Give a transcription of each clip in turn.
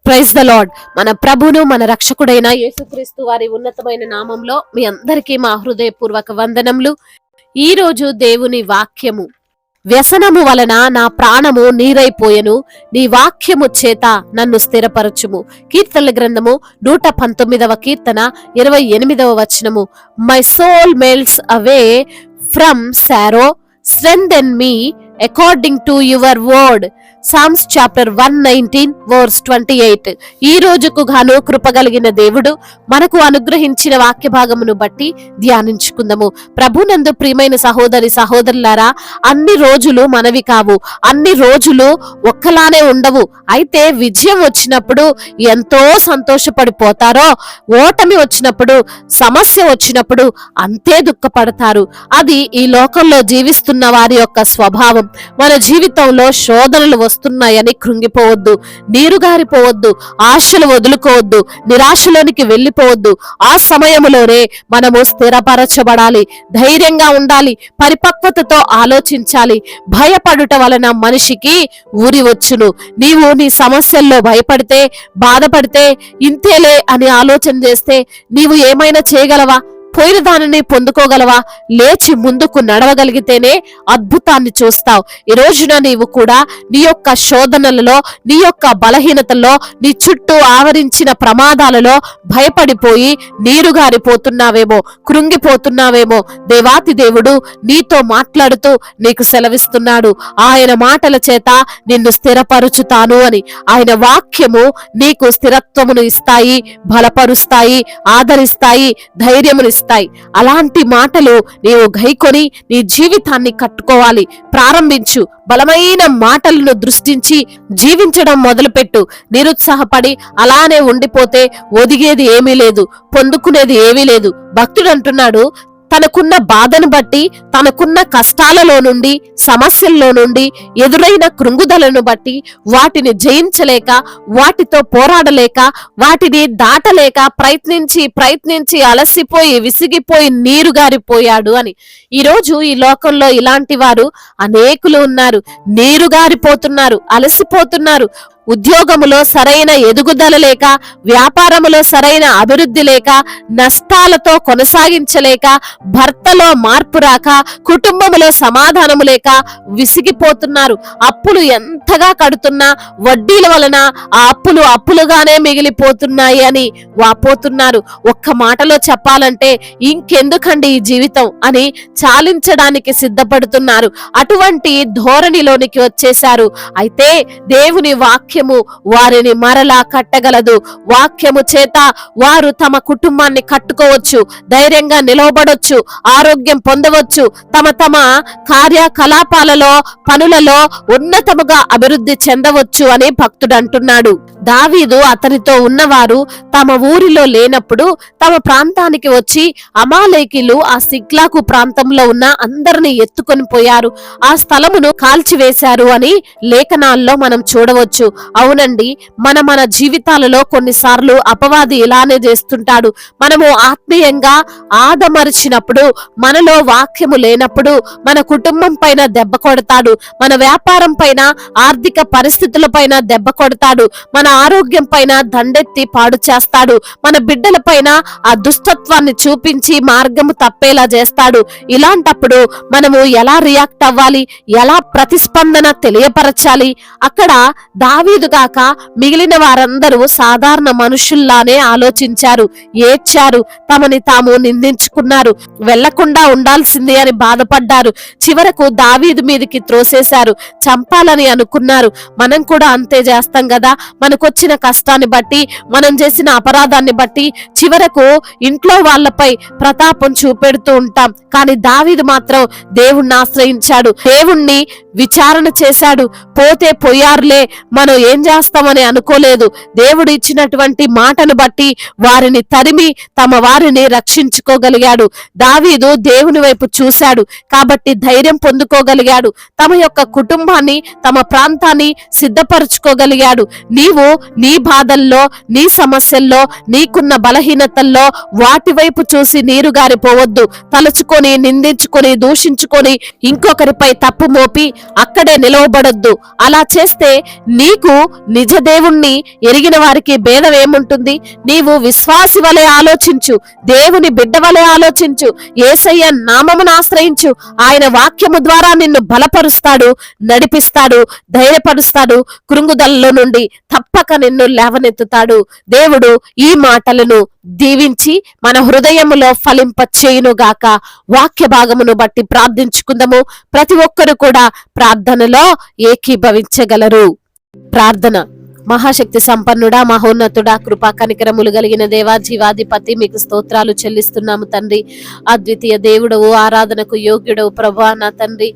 Praise the lord. మన ప్రభును మన రక్షకుడైన యేసుక్రీస్తు వారి ఉన్నతమైన నామంలో మీ అందరికీ మా హృదయపూర్వక వందనములు. ఈ రోజు దేవుని వాక్యము, వ్యసనము వలన నా ప్రాణము నీరైపోయెను, నీ వాక్యము చేత నన్ను స్థిరపరచుము. కీర్తనల గ్రంథము 119వ కీర్తన 28వ వచనము. My soul melts away from sorrow, strengthen me according to your word. Psalms chapter 119 verse 28. ఈ రోజుకు గాను కృపగలిగిన దేవుడు మనకు అనుగ్రహించిన వాక్య భాగమును బట్టి ధ్యానించుకుందాము. ప్రభునందు ప్రియమైన సహోదరి సహోదరులారా, అన్ని రోజులు మనవి కావు, అన్ని రోజులు ఒక్కలానే ఉండవు. అయితే విజయం వచ్చినప్పుడు ఎంతో సంతోషపడిపోతారో, ఓటమి వచ్చినప్పుడు, సమస్య వచ్చినప్పుడు అంతే దుఃఖపడతారు. అది ఈ లోకంలో జీవిస్తున్న వారి యొక్క స్వభావం. మన జీవితంలో శోధనలు వస్తున్నాయని కృంగిపోవద్దు, నీరుగారిపోవద్దు, ఆశలు వదులుకోవద్దు, నిరాశలోనికి వెళ్ళిపోవద్దు. ఆ సమయంలోనే మనము స్థిరపరచబడాలి, ధైర్యంగా ఉండాలి, పరిపక్వతతో ఆలోచించాలి. భయపడుట వలన మనిషికి ఊరి వచ్చును. నీవు నీ సమస్యల్లో భయపడితే, బాధపడితే, ఇంతేలే అని ఆలోచన చేస్తే నీవు ఏమైనా చేయగలవా? పోయిన దానిని పొందుకోగలవా? లేచి ముందుకు నడవగలిగితేనే అద్భుతాన్ని చూస్తావు. ఈ రోజున నీవు కూడా నీ యొక్క శోధనలలో, నీ యొక్క బలహీనతల్లో, నీ చుట్టూ ఆవరించిన ప్రమాదాలలో భయపడిపోయి నీరుగారిపోతున్నావేమో, కృంగిపోతున్నావేమో. దేవాతి దేవుడు నీతో మాట్లాడుతూ నీకు సెలవిస్తున్నాడు. ఆయన మాటల చేత నిన్ను స్థిరపరుచుతాను అని. ఆయన వాక్యము నీకు స్థిరత్వమును ఇస్తాయి, బలపరుస్తాయి, ఆదరిస్తాయి, ధైర్యమును ఇస్తాయి. అలాంటి మాటలు నీవు గైకొని నీ జీవితాన్ని కట్టుకోవాలి. ప్రారంభించు. బలమైన మాటలను దృష్టించి జీవించడం మొదలుపెట్టు. నిరుత్సాహపడి అలానే ఉండిపోతే ఒదిగేది ఏమీ లేదు, పొందుకునేది ఏమీ లేదు. భక్తుడు అంటున్నాడు, తనకున్న బాధను బట్టి, తనకున్న కష్టాలలో నుండి, సమస్యల్లో నుండి, ఎదురైన కృంగుదలను బట్టి వాటిని జయించలేక, వాటితో పోరాడలేక, వాటిని దాటలేక ప్రయత్నించి అలసిపోయి విసిగిపోయి నీరుగారిపోయాడు అని. ఈరోజు ఈ లోకంలో ఇలాంటి వారు అనేకులు ఉన్నారు. నీరుగారిపోతున్నారు, అలసిపోతున్నారు. ఉద్యోగములో సరైన ఎదుగుదల లేక, వ్యాపారములో సరైన అభివృద్ధి లేక, నష్టాలతో కొనసాగించలేక, భర్తలో మార్పు రాక, కుటుంబములో సమాధానము లేక విసిగిపోతున్నారు. అప్పులు ఎంతగా కడుతున్నా వడ్డీల వలన ఆ అప్పులు అప్పులుగానే మిగిలిపోతున్నాయి అని వాపోతున్నారు. ఒక్క మాటలో చెప్పాలంటే ఇంకెందుకండి ఈ జీవితం అని చాలించడానికి సిద్ధపడుతున్నారు. అటువంటి ధోరణిలోనికి వచ్చేశారు. అయితే దేవుని వాక్యము వారిని మరలా కట్టగలదు. వాక్యము చేత వారు తమ కుటుంబాన్ని కట్టుకోవచ్చు, ధైర్యంగా నిలవబడొచ్చు, ఆరోగ్యం పొందవచ్చు, తమ కార్యకలాపాలలో, పనులలో ఉన్నతముగా అభివృద్ధి చెందవచ్చు అని భక్తుడు అంటున్నాడు. దావీదు అతనితో ఉన్నవారు తమ ఊరిలో లేనప్పుడు తమ ప్రాంతానికి వచ్చి అమాలేకీలు ఆ సిగ్లాగు ప్రాంతంలో ఉన్న అందరిని ఎత్తుకొని పోయారు, ఆ స్థలమును కాల్చివేశారు అని లేఖనాల్లో మనం చూడవచ్చు. అవునండి, మన జీవితాలలో కొన్నిసార్లు అపవాది ఇలానే చేస్తుంటాడు. మనము ఆత్మీయంగా ఆదమరిచినప్పుడు, మనలో వాక్యము లేనప్పుడు మన కుటుంబం పైన దెబ్బ కొడతాడు, మన వ్యాపారం పైన, ఆర్థిక పరిస్థితుల పైన దెబ్బ కొడతాడు, మన ఆరోగ్యం పైన దండెత్తి పాడు చేస్తాడు, మన బిడ్డల పైన ఆ దుష్టత్వాన్ని చూపించి మార్గము తప్పేలా చేస్తాడు. ఇలాంటప్పుడు మనము ఎలా రియాక్ట్ అవ్వాలి, ఎలా ప్రతిస్పందన తెలియపరచాలి? అక్కడ దావీదు కాక మిగిలిన వారందరూ సాధారణ మనుషుల్లానే ఆలోచించారు, ఏడ్చారు, తమని తాము నిందించుకున్నారు, వెళ్లకుండా ఉండాల్సింది అని బాధపడ్డారు. చివరకు దావీదు మీదకి త్రోసేశారు, చంపాలని అనుకున్నారు. మనం కూడా అంతే చేస్తాం కదా. మనకొచ్చిన కష్టాన్ని బట్టి, మనం చేసిన అపరాధాన్ని బట్టి చివరకు ఇంట్లో వాళ్ళపై ప్రతాపం చూపెడుతూ ఉంటాం. కానీ దావీదు మాత్రం దేవుణ్ణి ఆశ్రయించాడు, దేవుణ్ణి విచారణ చేశాడు. పోతే పోయారులే, మనం ఏం చేస్తామని అనుకోలేదు. దేవుడు ఇచ్చినటువంటి మాటను బట్టి వారిని తరిమి తమ వారిని రక్షించుకోగలిగాడు. దావీదు దేవుని వైపు చూశాడు కాబట్టి ధైర్యం పొందుకోగలిగాడు. తమ యొక్క కుటుంబాన్ని, తమ ప్రాంతాన్ని సిద్ధపరచుకోగలిగాడు. నీవు నీ బాధల్లో, నీ సమస్యల్లో, నీకున్న బలహీనతల్లో వాటి వైపు చూసి నీరుగారిపోవద్దు. తలుచుకొని, నిందించుకొని, దూషించుకొని, ఇంకొకరిపై తప్పు మోపి అక్కడే నిలవబడొద్దు. అలా చేస్తే నీకు నిజ దేవుణ్ణి ఎరిగిన వారికి భేదం ఏముంటుంది? నీవు విశ్వాసి వలె ఆలోచించు, దేవుని బిడ్డ వలె ఆలోచించు, యేసయ్య నామమును ఆశ్రయించు. ఆయన వాక్యము ద్వారా నిన్ను బలపరుస్తాడు, నడిపిస్తాడు, ధైర్యపరుస్తాడు. కృంగుదలలో నుండి తప్పక నిన్ను లేవనెత్తుతాడు. దేవుడు ఈ మాటలను దీవించి మన హృదయములో ఫలింపచేయునుగాక. వాక్య భాగమును బట్టి ప్రార్థించుకుందాము. ప్రతి ఒక్కరు కూడా ప్రార్థనలో ఏకీభవించగలరు. ప్రార్థన. మహాశక్తి సంపన్నుడా, మహోన్నతుడా, కృపా కనికరములు కలిగిన దేవా, జీవాధిపతి, మీకు స్తోత్రాలు చెల్లిస్తున్నాము తండ్రి. అద్వితీయ దేవుడవు, ఆరాధనకు యోగ్యుడవు ప్రభా. నా తండ్రి,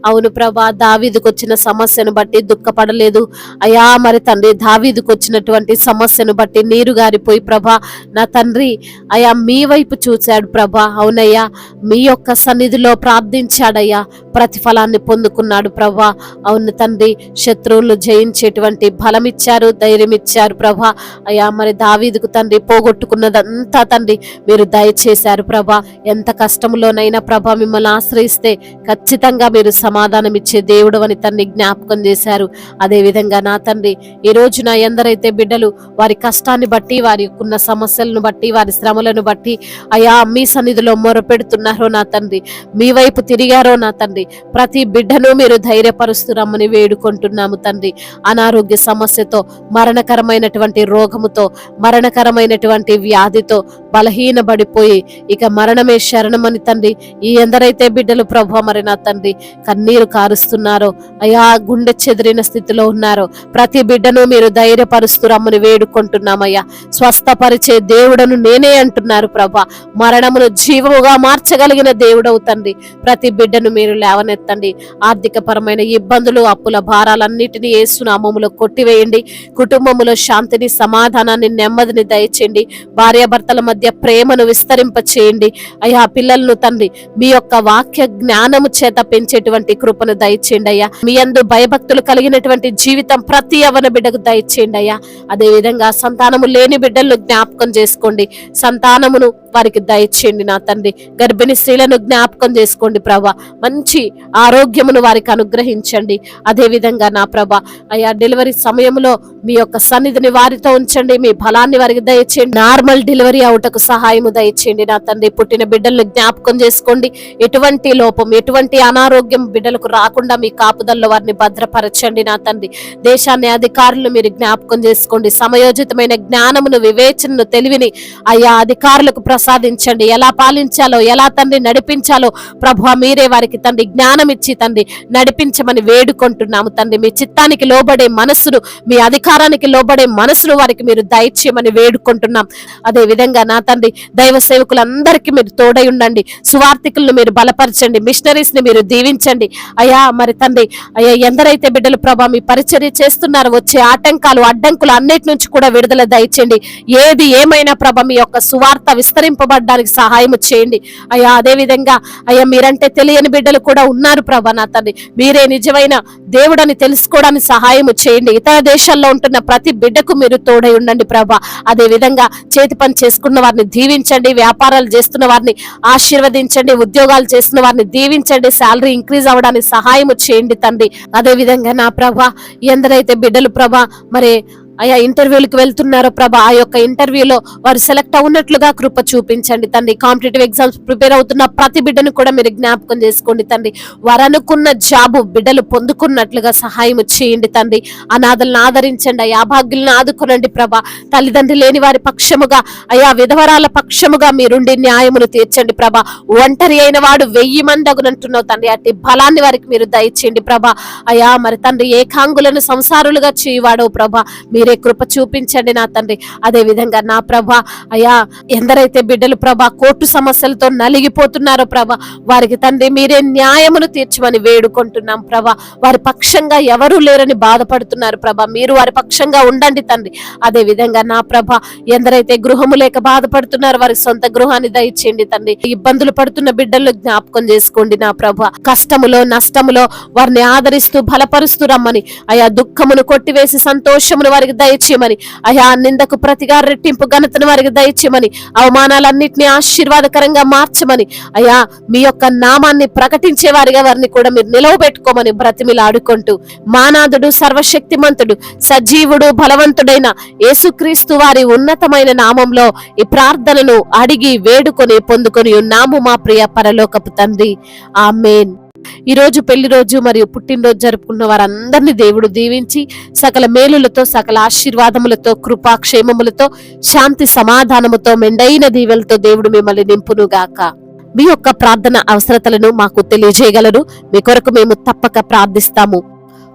అవును ప్రభా, దావీదుకు వచ్చిన సమస్యను బట్టి దుఃఖపడలేదు అయా. మరి తండ్రి, దావీదుకు వచ్చినటువంటి సమస్యను బట్టి నీరు గారిపోయి ప్రభా, నా తండ్రి అయా మీ వైపు చూశాడు ప్రభా. అవునయ్యా, మీ యొక్క సన్నిధిలో ప్రార్థించాడయ్యా, ప్రతిఫలాన్ని పొందుకున్నాడు ప్రభా. అవును తండ్రి, శత్రువులు జయించేటువంటి బలమిచ్చారు, ధైర్యం ఇచ్చారు ప్రభా. అయ్యా, మరి దావీదుకు తండ్రి పోగొట్టుకున్నదంతా తండ్రి మీరు దయచేశారు ప్రభా. ఎంత కష్టంలోనైనా ప్రభా మిమ్మల్ని ఆశ్రయిస్తే ఖచ్చితంగా మీరు సమాధానం ఇచ్చే దేవుడు అని తండ్రి జ్ఞాపకం చేశారు. అదే విధంగా నా తండ్రి, ఈ రోజు నా ఎందరైతే బిడ్డలు వారి కష్టాన్ని బట్టి, వారి ఉన్న సమస్యలను బట్టి, వారి శ్రమలను బట్టి అయా మీ సన్నిధిలో మొరపెడుతున్నారో నా తండ్రి, మీ వైపు తిరిగారో నా తండ్రి, ప్రతి బిడ్డను మీరు ధైర్యపరుస్తురమ్మని వేడుకుంటున్నాము తండ్రి. అనారోగ్య సమస్యతో, మరణకరమైనటువంటి రోగముతో, మరణకరమైనటువంటి వ్యాధితో బలహీనపడిపోయి ఇక మరణమే శరణమని తండ్రి ఈ ఎందరైతే బిడ్డలు ప్రభు మరి నా తండ్రి కన్నీరు కారుస్తున్నారో అయా, గుండె చెదిరిన స్థితిలో ఉన్నారో ప్రతి బిడ్డను మీరు ధైర్యపరుస్తురమ్మని వేడుకుంటున్నామయ్యా. స్వస్థపరిచే దేవుడను నేనే అంటున్నారు ప్రభా. మరణమును జీవముగా మార్చగలిగిన దేవుడవు తండ్రి. ప్రతి బిడ్డను మీరు లేవనెత్తండి. ఆర్థిక పరమైన ఇబ్బందులు, అప్పుల భారాలన్నిటినీ యేసు నామములో కొట్టివేయండి. కుటుంబములో శాంతిని, సమాధానాన్ని, నెమ్మదిని దయచేయండి. భార్యాభర్తల మధ్య ప్రేమను విస్తరింప చేయండి అయ్యా. పిల్లలను తండ్రి మీ యొక్క వాక్య జ్ఞానము చేత పెంచేటువంటి కృపను దయచేయండి అయ్యా. మీ యందు భయభక్తులు కలిగినటువంటి జీవితం ప్రతి యవ్వన బిడ్డకు దయచేయండి అయ్యా. అదే విధంగా సంతానము లేని బిడ్డలను జ్ఞాపకం చేసుకోండి, సంతానమును వారికి దయచేయండి నా తండ్రి. గర్భిణీ స్త్రీలను జ్ఞాపకం చేసుకోండి ప్రభా. మంచి ఆరోగ్యమును వారికి అనుగ్రహించండి. అదే విధంగా నా ప్రభా అయ్యా, డెలివరీ సమయంలో మీ యొక్క సన్నిధిని వారితో ఉంచండి. మీ బలాన్ని వారికి దయచేయండి. నార్మల్ డెలివరీ అవుటకు సహాయము దయచేయండి నా తండ్రి. పుట్టిన బిడ్డలను జ్ఞాపకం చేసుకోండి. ఎటువంటి లోపం, ఎటువంటి అనారోగ్యం బిడ్డలకు రాకుండా మీ కాపుదల్లో వారిని భద్రపరచండి నా తండ్రి. దేశాన్ని, అధికారులను మీరు జ్ఞాపకం చేసుకోండి. సమయోచితమైన జ్ఞానమును, వివేచనను, తెలివిని అయ్యా అధికారులకు ప్రసాదించండి. ఎలా పాలించాలో, ఎలా తండ్రి నడిపించాలో ప్రభువా మీరే వారికి తండ్రి జ్ఞానం ఇచ్చి తండ్రి నడిపించమని వేడుకుంటున్నాము తండ్రి. మీ చిత్తానికి లోబడే మనస్సును, మీ అధికారానికి లోబడే మనస్సును వారికి మీరు దయచేయమని వేడుకుంటున్నాం. అదే విధంగా నా తండ్రి దైవ సేవకులందరికీ మీరు తోడై ఉండండి. సువార్థికులను మీరు బలపరచండి. మిషనరీస్ ని మీరు దీవించండి అయ్యా. మరి తండ్రి అయ్యా, ఎందరైతే బిడ్డలు ప్రభా మీ పరిచర్య చేస్తున్నారో వచ్చే ఆటంకాలు, అడ్డంకులు అన్నిటి నుంచి కూడా విడుదల దయచేయండి. ఏది ఏమైనా ప్రభా మీ యొక్క సువార్త విస్తరింపబడడానికి సహాయం చేయండి అయ్యా. అదే విధంగా అయ్యా, మీరంటే తెలియని బిడ్డలు కూడా ఉన్నారు ప్రభా నా తండ్రి. మీరే నిజమైన దేవుడని తెలుసుకోవడానికి సహాయం చేయండి. ఇతర దేశాల్లో ఉంటున్న ప్రతి బిడ్డకు మీరు తోడై ఉండండి ప్రభా. అదే విధంగా చేతి పని చేసుకున్న వారిని దీవించండి. వ్యాపారాలు చేస్తున్న వారిని ఆశీర్వదించండి. ఉద్యోగాలు చేస్తున్న వారిని దీవించండి. శాలరీ ఇంక్రీజ్ అవ్వడానికి సహాయం చేయండి తండ్రి. అదే విధంగా నా ప్రభా ఎందరైతే బిడ్డలు ప్రభా మరి అయా ఇంటర్వ్యూలకు వెళ్తున్నారో ప్రభా, ఆ యొక్క ఇంటర్వ్యూలో వారు సెలెక్ట్ అవునట్లుగా కృప చూపించండి తండ్రి. కాంపిటేటివ్ ఎగ్జామ్స్ ప్రిపేర్ అవుతున్న ప్రతి బిడ్డను కూడా మీరు జ్ఞాపకం చేసుకోండి తండ్రి. వారు అనుకున్న జాబు బిడ్డలు పొందుకున్నట్లుగా సహాయం చేయండి తండ్రి. అనాథలను ఆదరించండి అయ్యా. అభాగ్యులను ఆదుకునండి ప్రభా. తల్లిదండ్రులు లేని వారి పక్షముగా అయా, విధవరాల పక్షముగా మీరుండి న్యాయమును తీర్చండి ప్రభా. ఒంటరి అయిన వాడు 1000 మంది అగునంటున్నావు తండ్రి. అట్టి బలాన్ని వారికి మీరు దయచేయండి ప్రభా అయా. మరి తండ్రి ఏకాంగులను సంసారులుగా చేయవాడో ప్రభా మీరే కృప చూపించండి నా తండ్రి. అదే విధంగా నా ప్రభా అయా, ఎందరైతే బిడ్డలు ప్రభా కోర్టు సమస్యలతో నలిగిపోతున్నారో ప్రభా వారికి తండ్రి మీరే న్యాయమును తీర్చమని వేడుకుంటున్నాం ప్రభా. వారి పక్షంగా ఎవరూ లేరని బాధపడుతున్నారు ప్రభా, మీరు వారి పక్షంగా ఉండండి తండ్రి. అదే విధంగా నా ప్రభా ఎందరైతే గృహము లేక బాధపడుతున్నారో వారి సొంత గృహాన్ని దయచేయండి తండ్రి. ఇబ్బందులు పడుతున్న బిడ్డలు జ్ఞాపకం చేసుకోండి నా ప్రభా. కష్టములో, నష్టములో వారిని ఆదరిస్తూ బలపరుస్తూ రమ్మని అయా. దుఃఖమును కొట్టివేసి సంతోషమును వారికి దయచేయమని, అయా నిందకు ప్రతిగా రెట్టింపు ఘనతను వారికి దయచేయమని, అవమానాలన్నింటినీ ఆశీర్వాదకరంగా మార్చమని, అయా మీ యొక్క నామాన్ని ప్రకటించే వారిగా వారిని కూడా మీరు నిలవబెట్టుకోమని బ్రతిమిలాడుకుంటూ, మానాథుడు సర్వశక్తిమంతుడు సజీవుడు బలవంతుడైన యేసుక్రీస్తు వారి ఉన్నతమైన నామంలో ఈ ప్రార్థనను అడిగి వేడుకొని పొందుకొని ఉన్నాము మా ప్రియ పరలోకపు తండ్రి. ఆమేన్. ఈ రోజు పెళ్లి రోజు మరియు పుట్టినరోజు జరుపుకున్న వారందరినీ దేవుడు దీవించి సకల మేలులతో, సకల ఆశీర్వాదములతో, కృపాక్షేమములతో, శాంతి సమాధానముతో, మెండైన దీవెలతో దేవుడు మిమ్మల్ని నింపునుగాక. మీ యొక్క ప్రార్థన అవసరతలను మాకు తెలియజేయగలరు. మీ కొరకు మేము తప్పక ప్రార్థిస్తాము.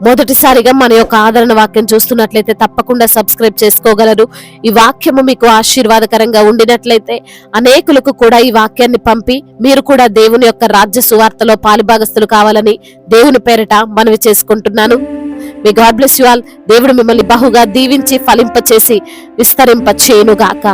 మొదటిసారిగా మన యొక్క ఆదరణ వాక్యం చూస్తున్నట్లయితే తప్పకుండా సబ్స్క్రైబ్ చేసుకోగలరు. ఈ వాక్యము మీకు ఆశీర్వాదకరంగా ఉండినట్లయితే అనేకులకు కూడా ఈ వాక్యాన్ని పంపి మీరు కూడా దేవుని యొక్క రాజ్య సువార్తలో పాలుభాగస్తులు కావాలని దేవుని పేరిట మనవి చేసుకుంటున్నాను. May God bless you all. దేవుడు మిమ్మల్ని బహుగా దీవించి ఫలింప చేసి విస్తరింప చేయునుగాక.